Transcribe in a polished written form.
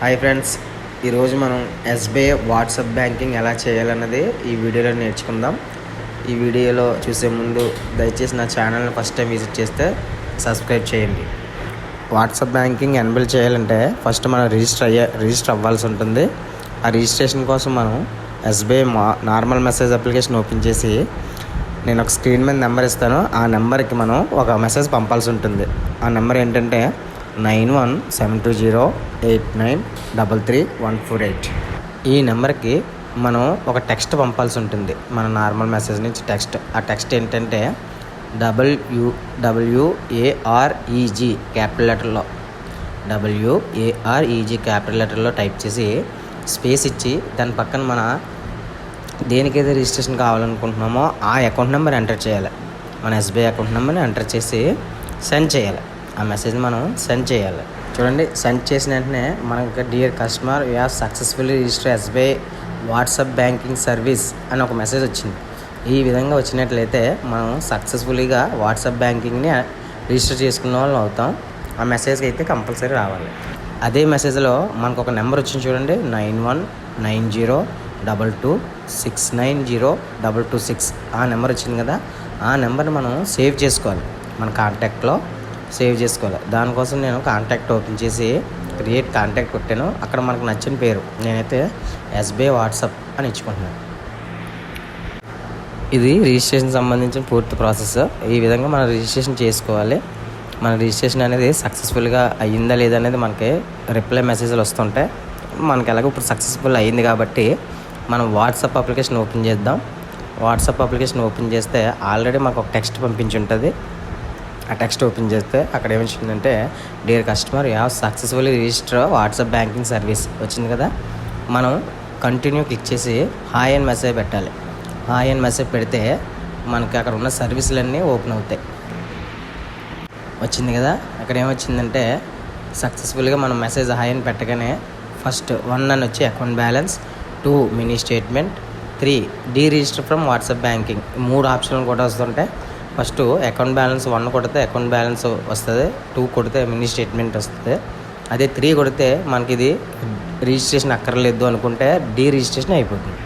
Hi friends, ఈరోజు మనం SBI WhatsApp banking ఎలా చేయాలన్నది ఈ వీడియోలో నేర్చుకుందాం. ఈ వీడియోలో చూసే ముందు దయచేసి నా ఛానల్ని ఫస్ట్ టైం విజిట్ చేస్తే సబ్స్క్రైబ్ చేయండి. వాట్సాప్ బ్యాంకింగ్ ఎనేబుల్ చేయాలంటే ఫస్ట్ మనం రిజిస్టర్ అవ్వాల్సి ఉంటుంది. ఆ రిజిస్ట్రేషన్ కోసం మనం SBI normal message application open చేసి నేను ఒక స్క్రీన్ మీద నెంబర్ ఇస్తాను. ఆ నెంబర్కి మనం ఒక మెసేజ్ పంపాల్సి ఉంటుంది. ఆ నెంబర్ ఏంటంటే 917208933148. ఈ నెంబర్కి మనం ఒక టెక్స్ట్ పంపాల్సి ఉంటుంది. మన నార్మల్ మెసేజ్ నుంచి టెక్స్ట్. ఆ టెక్స్ట్ ఏంటంటే WAREG క్యాపిటల్ లెటర్లో WAREG క్యాపిటల్ లెటర్లో టైప్ చేసి స్పేస్ ఇచ్చి దాని పక్కన మన దేనికైతే రిజిస్ట్రేషన్ కావాలనుకుంటున్నామో ఆ అకౌంట్ నెంబర్ ఎంటర్ చేయాలి. మన ఎస్బీఐ అకౌంట్ నెంబర్ని ఎంటర్ చేసి సెండ్ చేయాలి. ఆ మెసేజ్ మనం సెండ్ చేయాలి. చూడండి, సెండ్ చేసిన వెంటనే మనకి dear customer you have successfully register SBI WhatsApp banking service అని ఒక మెసేజ్ వచ్చింది. ఈ విధంగా వచ్చినట్లయితే మనం సక్సెస్ఫుల్గా వాట్సాప్ బ్యాంకింగ్ని రిజిస్టర్ చేసుకున్న వాళ్ళు అవుతాం. ఆ మెసేజ్కి అయితే కంపల్సరీ రావాలి. అదే మెసేజ్లో మనకు ఒక నెంబర్ వచ్చింది చూడండి, 919022690226. ఆ నెంబర్ వచ్చింది కదా, ఆ నెంబర్ని మనం సేవ్ చేసుకోవాలి. మన కాంటాక్ట్లో సేవ్ చేసుకోవాలి. దానికోసం నేను కాంటాక్ట్ ఓపెన్ చేసి క్రియేట్ కాంటాక్ట్ కొట్టాను. అక్కడ మనకు నచ్చిన పేరు నేనైతే ఎస్బీఐ వాట్సాప్ అని ఇచ్చుకుంటున్నాను. ఇది రిజిస్ట్రేషన్ సంబంధించిన పూర్తి ప్రాసెస్. ఈ విధంగా మనం రిజిస్ట్రేషన్ చేసుకోవాలి. మన రిజిస్ట్రేషన్ అనేది సక్సెస్ఫుల్గా అయ్యిందా లేదా అనేది మనకి రిప్లై మెసేజ్లు వస్తుంటాయి. మనకి ఎలాగో ఇప్పుడు సక్సెస్ఫుల్ అయ్యింది కాబట్టి మనం వాట్సాప్ అప్లికేషన్ ఓపెన్ చేద్దాం. వాట్సాప్ అప్లికేషన్ ఓపెన్ చేస్తే ఆల్రెడీ మాకు ఒక టెక్స్ట్ పంపించి ఉంటుంది. ఆ టెక్స్ట్ ఓపెన్ చేస్తే అక్కడ ఏమొచ్చిందంటే dear customer you have successfully register WhatsApp banking service వచ్చింది కదా. మనం కంటిన్యూ క్లిక్ చేసి హాయ్ అని మెసేజ్ పెట్టాలి. హాయ్ అని మెసేజ్ పెడితే మనకి అక్కడ ఉన్న సర్వీసులన్నీ ఓపెన్ అవుతాయి. వచ్చింది కదా, అక్కడ ఏమొచ్చిందంటే సక్సెస్ఫుల్గా మనం మెసేజ్ హాయ్ అని పెట్టగానే ఫస్ట్ 1 అని వచ్చి account balance, 2 mini statement, 3 deregister from WhatsApp banking. 3 ఆప్షన్లు కూడా వస్తుంటాయి. ఫస్ట్ అకౌంట్ బ్యాలెన్స్ 1 కొడితే అకౌంట్ బ్యాలెన్స్ వస్తుంది, 2 కొడితే మినీ స్టేట్మెంట్ వస్తుంది. అదే 3 కొడితే మనకి ఇది రిజిస్ట్రేషన్ అక్కర్లేదు అనుకుంటే డీ రిజిస్ట్రేషన్ అయిపోతుంది.